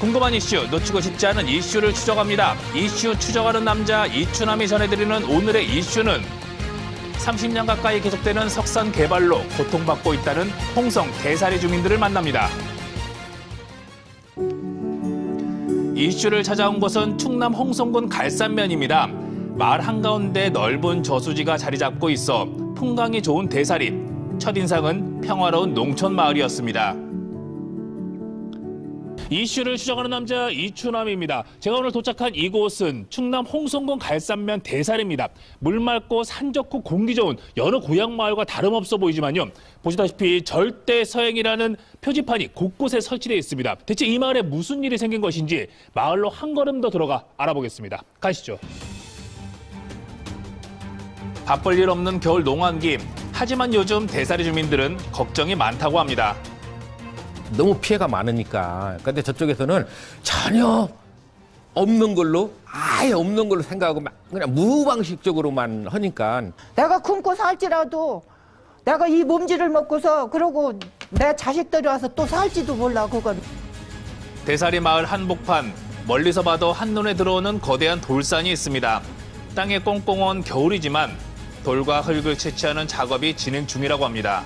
궁금한 이슈, 놓치고 싶지 않은 이슈를 추적합니다. 이슈 추적하는 남자 이추남이 전해드리는 오늘의 이슈는 30년 가까이 계속되는 석산 개발로 고통받고 있다는 홍성 대사리 주민들을 만납니다. 이슈를 찾아온 곳은 충남 홍성군 갈산면입니다. 마을 한가운데 넓은 저수지가 자리 잡고 있어 풍광이 좋은 대사리. 첫인상은 평화로운 농촌 마을이었습니다. 이슈를 추적하는 남자 이추남입니다. 제가 오늘 도착한 이곳은 충남 홍성군 갈산면 대사리입니다. 물 맑고 산 좋고 공기 좋은 여러 고향 마을과 다름없어 보이지만요. 보시다시피 절대 서행이라는 표지판이 곳곳에 설치되어 있습니다. 대체 이 마을에 무슨 일이 생긴 것인지 마을로 한 걸음 더 들어가 알아보겠습니다. 가시죠. 바쁠 일 없는 겨울 농한기. 하지만 요즘 대사리 주민들은 걱정이 많다고 합니다. 너무 피해가 많으니까. 근데 저쪽에서는 전혀 없는 걸로, 아예 없는 걸로 생각하고 막 그냥 무방식적으로만 하니까. 내가 굶고 살지라도 내가 이 몸질을 먹고서 그러고 내 자식들이 와서 또 살지도 몰라 그건. 대사리 마을 한복판, 멀리서 봐도 한눈에 들어오는 거대한 돌산이 있습니다. 땅에 꽁꽁 온 겨울이지만 돌과 흙을 채취하는 작업이 진행 중이라고 합니다.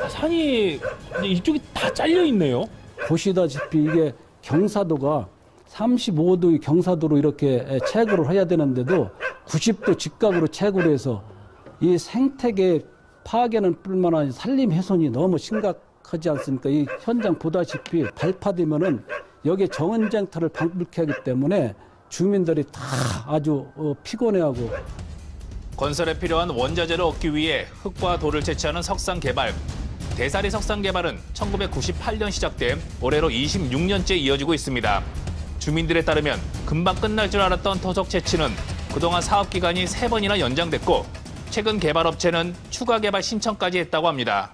산이 이쪽이 다 잘려 있네요. 보시다시피 이게 경사도가 35도의 경사도로 이렇게 채굴을 해야 되는데도 90도 직각으로 채굴을 해서 이 생태계 파괴는 뿐만 아니라 산림 훼손이 너무 심각하지 않습니까? 이 현장 보다시피 발파되면은 여기에 정원쟁터를 방불케 하기 때문에 주민들이 다 아주 피곤해하고. 건설에 필요한 원자재를 얻기 위해 흙과 돌을 채취하는 석산 개발. 대사리 석산 개발은 1998년 시작돼 올해로 26년째 이어지고 있습니다. 주민들에 따르면 금방 끝날 줄 알았던 토속 채취는 그동안 사업 기간이 3번이나 연장됐고 최근 개발업체는 추가 개발 신청까지 했다고 합니다.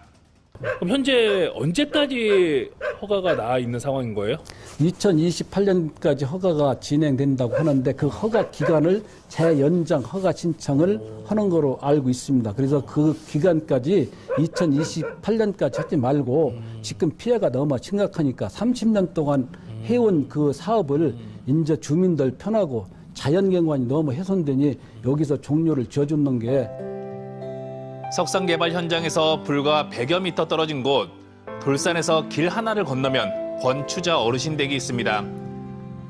그럼 현재 언제까지 허가가 나와 있는 상황인 거예요? 2028년까지 허가가 진행된다고 하는데 그 허가 기간을 재연장 허가 신청을 하는 거로 알고 있습니다. 그래서 그 기간까지 2028년까지 하지 말고 지금 피해가 너무 심각하니까 30년 동안 해온 그 사업을 이제 주민들 편하고 자연경관이 너무 훼손되니 여기서 종료를 지어주는 게. 석산 개발 현장에서 불과 100여 미터 떨어진 곳, 돌산에서 길 하나를 건너면 권추자 어르신 댁이 있습니다.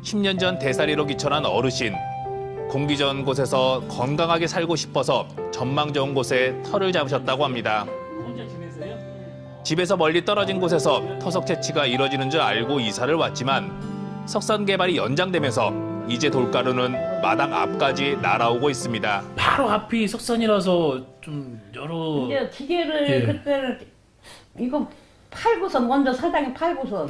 10년 전 대사리로 귀천한 어르신. 공기 좋은 곳에서 건강하게 살고 싶어서 전망 좋은 곳에 터를 잡으셨다고 합니다. 혼자 지내세요? 집에서 멀리 떨어진 곳에서 토속 채취가 이뤄지는 줄 알고 이사를 왔지만 석산 개발이 연장되면서 이제 돌가루는 마당 앞까지 날아오고 있습니다. 바로 앞이 석산이라서 좀 여러. 이제 기계를 그때는 이거 팔고서 먼저 사장이 팔고서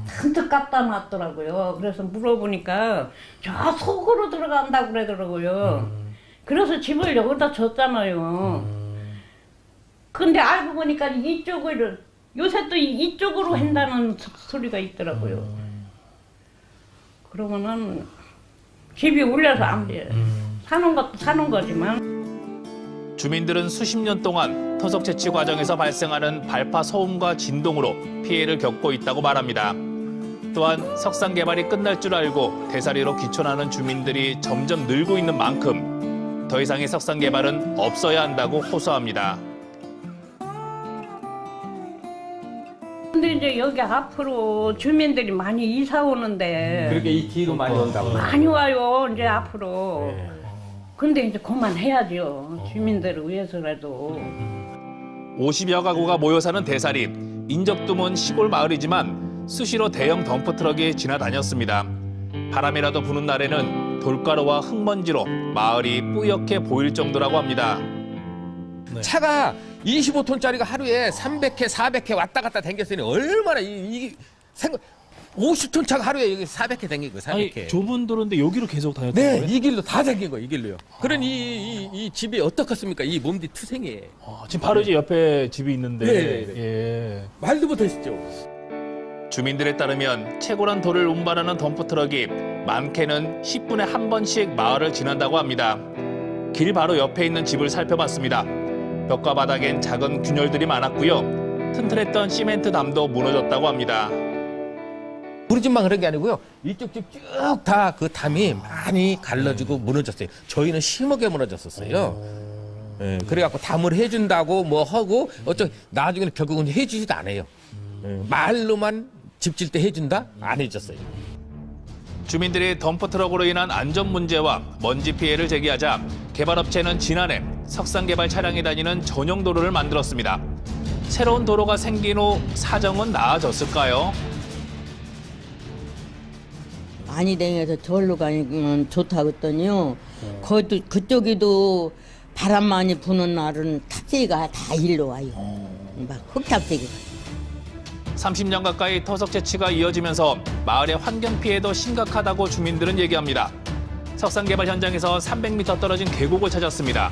잔뜩 갖다 놨더라고요. 그래서 물어보니까 저 속으로 들어간다고 그러더라고요. 그래서 집을 여기다 줬잖아요. 근데 알고 보니까 이쪽을 요새 또 이쪽으로 한다는 소리가 있더라고요. 그러면은 집이 울려서 안 돼. 사는 것도 사는 거지만. 주민들은 수십 년 동안 토속 채취 과정에서 발생하는 발파 소음과 진동으로 피해를 겪고 있다고 말합니다. 또한 석산 개발이 끝날 줄 알고 대사리로 귀촌하는 주민들이 점점 늘고 있는 만큼 더 이상의 석산 개발은 없어야 한다고 호소합니다. 근데 이제 여기 앞으로 주민들이 많이 이사 오는데 그렇게 이 뒤로 많이 온다고. 많이 와요 이제 앞으로. 근데 이제 그만해야죠. 주민들을 위해서라도. 50여 가구가 모여 사는 대사리. 인적 드문 시골 마을이지만 수시로 대형 덤프트럭이 지나다녔습니다. 바람이라도 부는 날에는 돌가루와 흙먼지로 마을이 뿌옇게 보일 정도라고 합니다. 차가 25톤짜리가 하루에 300회, 400회 왔다 갔다 댕겼으니 얼마나 이 생각 50톤 차가 하루에 여기 400회 댕긴 거예요, 400회. 아니, 좁은 도로인데 여기로 계속 다녔던 네, 거예요? 이 길로 다 댕긴 거예요, 이 길로요. 그러니 이 집이 어떻겠습니까? 이 몸뒤 투생이에요. 지금 바로 이제 옆에 집이 있는데. 네. 예. 말도 못하시죠? 주민들에 따르면 채굴한 돌을 운반하는 덤프트럭이 많게는 10분에 한 번씩 마을을 지난다고 합니다. 길 바로 옆에 있는 집을 살펴봤습니다. 벽과 바닥엔 작은 균열들이 많았고요. 튼튼했던 시멘트 담도 무너졌다고 합니다. 우리 집만 그런 게 아니고요. 이쪽 집 쭉 다 그 담이 많이 갈라지고 무너졌어요. 저희는 심하게 무너졌었어요. 예, 그래갖고 담을 해준다고 뭐 하고 나중에는 결국은 해주지도 않아요. 말로만 집 질 때 해준다? 안 해줬어요. 주민들이 덤프트럭으로 인한 안전 문제와 먼지 피해를 제기하자 개발업체는 지난해 석상개발 차량이 다니는 전용 도로를 만들었습니다. 새로운 도로가 생긴 후 사정은 나아졌을까요? 많이 다녀서 저기로 가면 좋다고 했더니요. 그쪽에도 바람 많이 부는 날은 탑재기가 다 일로 와요. 막 흙탑재기가. 30년 가까이 토속 채취가 이어지면서 마을의 환경 피해도 심각하다고 주민들은 얘기합니다. 석상개발 현장에서 300m 떨어진 계곡을 찾았습니다.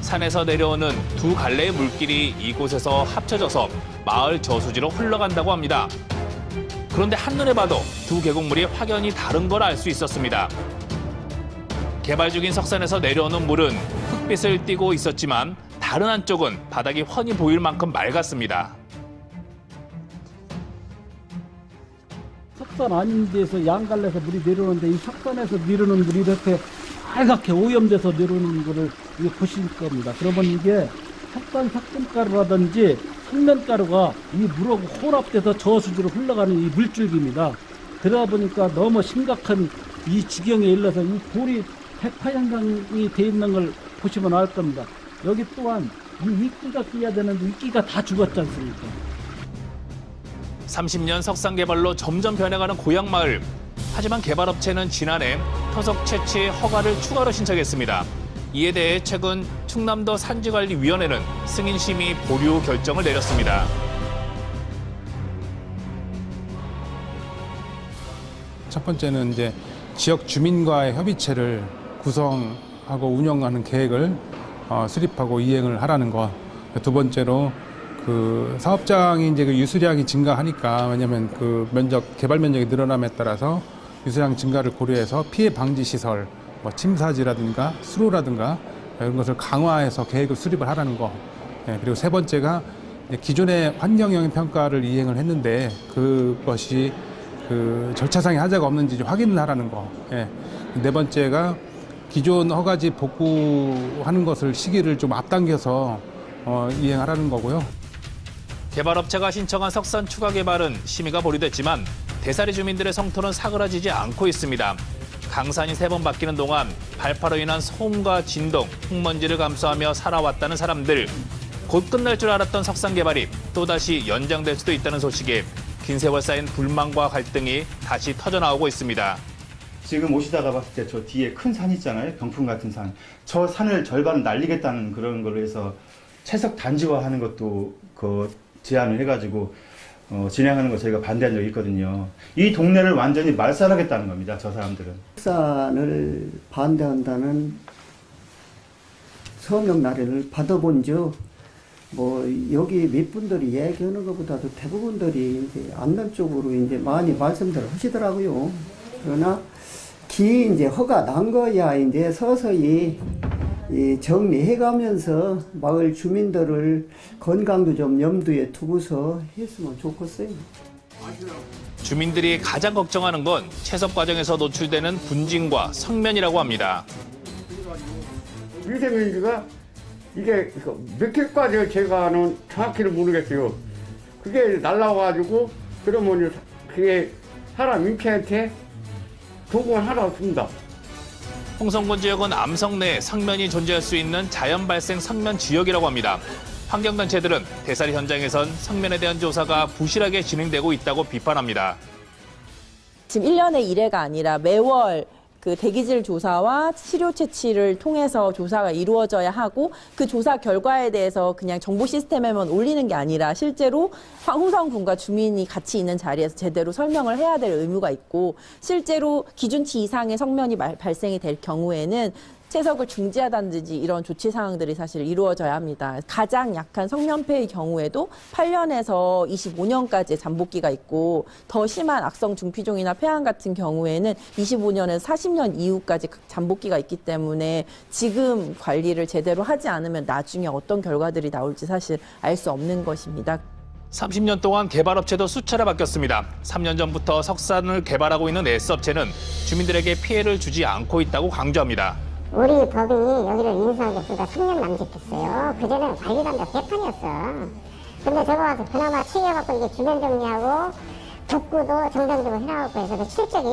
산에서 내려오는 두 갈래의 물길이 이곳에서 합쳐져서 마을 저수지로 흘러간다고 합니다. 그런데 한눈에 봐도 두 계곡물이 확연히 다른 걸 알 수 있었습니다. 개발 중인 석산에서 내려오는 물은 흙빛을 띠고 있었지만 다른 한쪽은 바닥이 훤히 보일 만큼 맑았습니다. 석산 아닌 데서 양갈래에서 물이 내려오는데 이 석산에서 내려오는 물이 이렇게 빨갛게 오염돼서 내려오는 거를 이거 보실 겁니다. 그러면 이게 석산 삭금가루라든지 석면가루가 이 물하고 혼합돼서 저수지로 흘러가는 이 물줄기입니다. 그러다 보니까 너무 심각한 이 지경에 일러서 이 돌이 백파현상이 돼 있는 걸 보시면 알 겁니다. 여기 또한 이 이끼가 끼야 되는데 이끼가 다 죽었지 않습니까? 30년 석상 개발로 점점 변해가는 고향 마을. 하지만 개발업체는 지난해 토속 채취 허가를 추가로 신청했습니다. 이에 대해 최근 충남도 산지관리위원회는 승인 심의 보류 결정을 내렸습니다. 첫 번째는 이제 지역 주민과의 협의체를 구성하고 운영하는 계획을 수립하고 이행을 하라는 것. 두 번째로 그 사업장이 이제 그 유수량이 증가하니까 왜냐하면 그 개발 면적이 늘어남에 따라서 유수량 증가를 고려해서 피해 방지 시설, 뭐 침사지라든가 수로라든가 이런 것을 강화해서 계획을 수립을 하라는 거. 그리고 세 번째가 기존의 환경영향 평가를 이행을 했는데 그것이 그 절차상의 하자가 없는지 좀 확인을 하라는 거. 네 번째가 기존 허가지 복구하는 것을 시기를 좀 앞당겨서 이행하라는 거고요. 개발업체가 신청한 석산 추가 개발은 심의가 보류됐지만 대사리 주민들의 성토는 사그라지지 않고 있습니다. 강산이 3번 바뀌는 동안 발파로 인한 소음과 진동, 흙먼지를 감수하며 살아왔다는 사람들. 곧 끝날 줄 알았던 석산 개발이 또다시 연장될 수도 있다는 소식에 긴 세월 쌓인 불만과 갈등이 다시 터져나오고 있습니다. 지금 오시다가 봤을 때 저 뒤에 큰 산 있잖아요. 병풍 같은 산. 저 산을 절반 날리겠다는 그런 걸로 해서 채석 단지화하는 것도 그 제안을 해가지고 진행하는 거 저희가 반대한 적이 있거든요. 이 동네를 완전히 말살하겠다는 겁니다. 저 사람들은. 석산을 반대한다는 서명 날을 받아본 적 여기 몇 분들이 얘기하는 것보다도 대부분들이 이제 안남 쪽으로 이제 많이 말씀들 하시더라고요. 그러나 이제 허가 난 거야 이제 서서히 정리해가면서 마을 주민들을 건강도 좀 염두에 두고서 했으면 좋겠어요. 주민들이 가장 걱정하는 건 채섭 과정에서 노출되는 분진과 성면이라고 합니다. 미세먼지가 이게 몇 개까지 제가는 정확히는 모르겠어요. 그게 날라와가지고 그러면 그게 사람 인체한테 도구가 하나 없습니다. 홍성군 지역은 암성 내 성면이 존재할 수 있는 자연 발생 성면 지역이라고 합니다. 환경단체들은 대사리 현장에선 성면에 대한 조사가 부실하게 진행되고 있다고 비판합니다. 지금 1년에 1회가 아니라 매월 그 대기질 조사와 치료 채취를 통해서 조사가 이루어져야 하고 그 조사 결과에 대해서 그냥 정보 시스템에만 올리는 게 아니라 실제로 홍성군과 주민이 같이 있는 자리에서 제대로 설명을 해야 될 의무가 있고 실제로 기준치 이상의 성면이 발생이 될 경우에는 채석을 중지하다든지 이런 조치 사항들이 사실 이루어져야 합니다. 가장 약한 성면폐의 경우에도 8년에서 25년까지의 잠복기가 있고 더 심한 악성 중피종이나 폐암 같은 경우에는 25년에서 40년 이후까지 잠복기가 있기 때문에 지금 관리를 제대로 하지 않으면 나중에 어떤 결과들이 나올지 사실 알 수 없는 것입니다. 30년 동안 개발업체도 수차례 바뀌었습니다. 3년 전부터 석산을 개발하고 있는 S업체는 주민들에게 피해를 주지 않고 있다고 강조합니다. 우리 법이 여기를 인수한 게 불과 3년 남짓했어요. 그전에는 관리감독 개판이었어. 근데 저거 와서 그나마 챙겨갖고 이게 주변 정리하고 복구도 정상적으로 해나가고 해서 그 실적이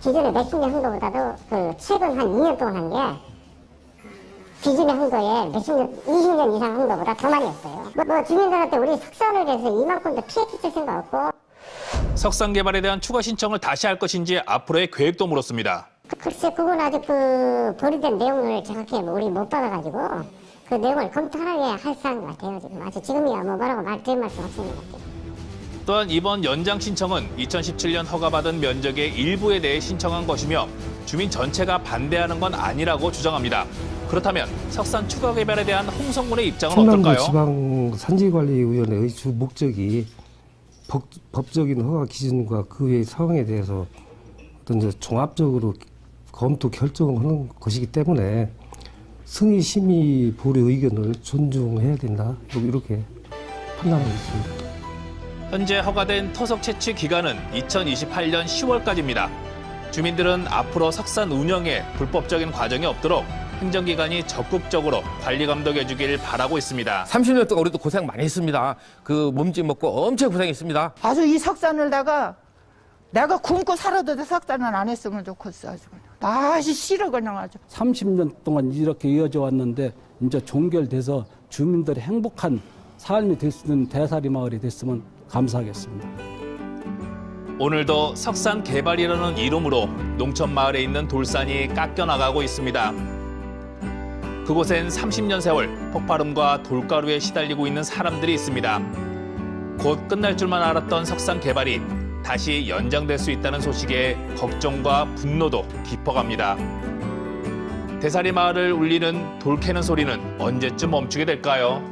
기존에 몇십 년 한 거보다도 그 최근 한 2년 동안 한 게 기존에 한 거에 몇십 년, 20년 이상 한 거보다 더 많이 했어요. 뭐 주민들한테 우리 석산을 해서 이만큼도 피해 끼칠 생각 없고. 석산 개발에 대한 추가 신청을 다시 할 것인지 앞으로의 계획도 물었습니다. 글쎄 그건 아직 그 보류된 내용을 정확히 우리 못 받아가지고 그 내용을 검토하게 할 사안 같아요. 지금 아직 지금이야 뭐 뭐라고 드릴 말씀 없습니다. 또한 이번 연장 신청은 2017년 허가받은 면적의 일부에 대해 신청한 것이며 주민 전체가 반대하는 건 아니라고 주장합니다. 그렇다면 석산 추가 개발에 대한 홍성군의 입장은 어떨까요? 충남도지방산지관리위원회의 주 목적이 법적인 허가 기준과 그 외의 상황에 대해서 어떤 종합적으로 검토 결정하는 것이기 때문에 승인 심의 보류 의견을 존중해야 된다 이렇게 판단하고 있습니다. 현재 허가된 토속 채취 기간은 2028년 10월까지입니다. 주민들은 앞으로 석산 운영에 불법적인 과정이 없도록 행정기관이 적극적으로 관리 감독해 주길 바라고 있습니다. 30년 동안 우리도 고생 많이 했습니다. 그 몸집 먹고 엄청 고생했습니다. 아주 이 석산을 내가 굶고 살아도 석산은 안 했으면 좋겠어. 아주 그냥. 아주 싫어 그냥 아주. 30년 동안 이렇게 이어져 왔는데 이제 종결돼서 주민들의 행복한 삶이 될 수 있는 대사리 마을이 됐으면 감사하겠습니다. 오늘도 석산 개발이라는 이름으로 농촌 마을에 있는 돌산이 깎여나가고 있습니다. 그곳엔 30년 세월 폭발음과 돌가루에 시달리고 있는 사람들이 있습니다. 곧 끝날 줄만 알았던 석산 개발이 다시 연장될 수 있다는 소식에 걱정과 분노도 깊어갑니다. 대사리 마을을 울리는 돌 캐는 소리는 언제쯤 멈추게 될까요?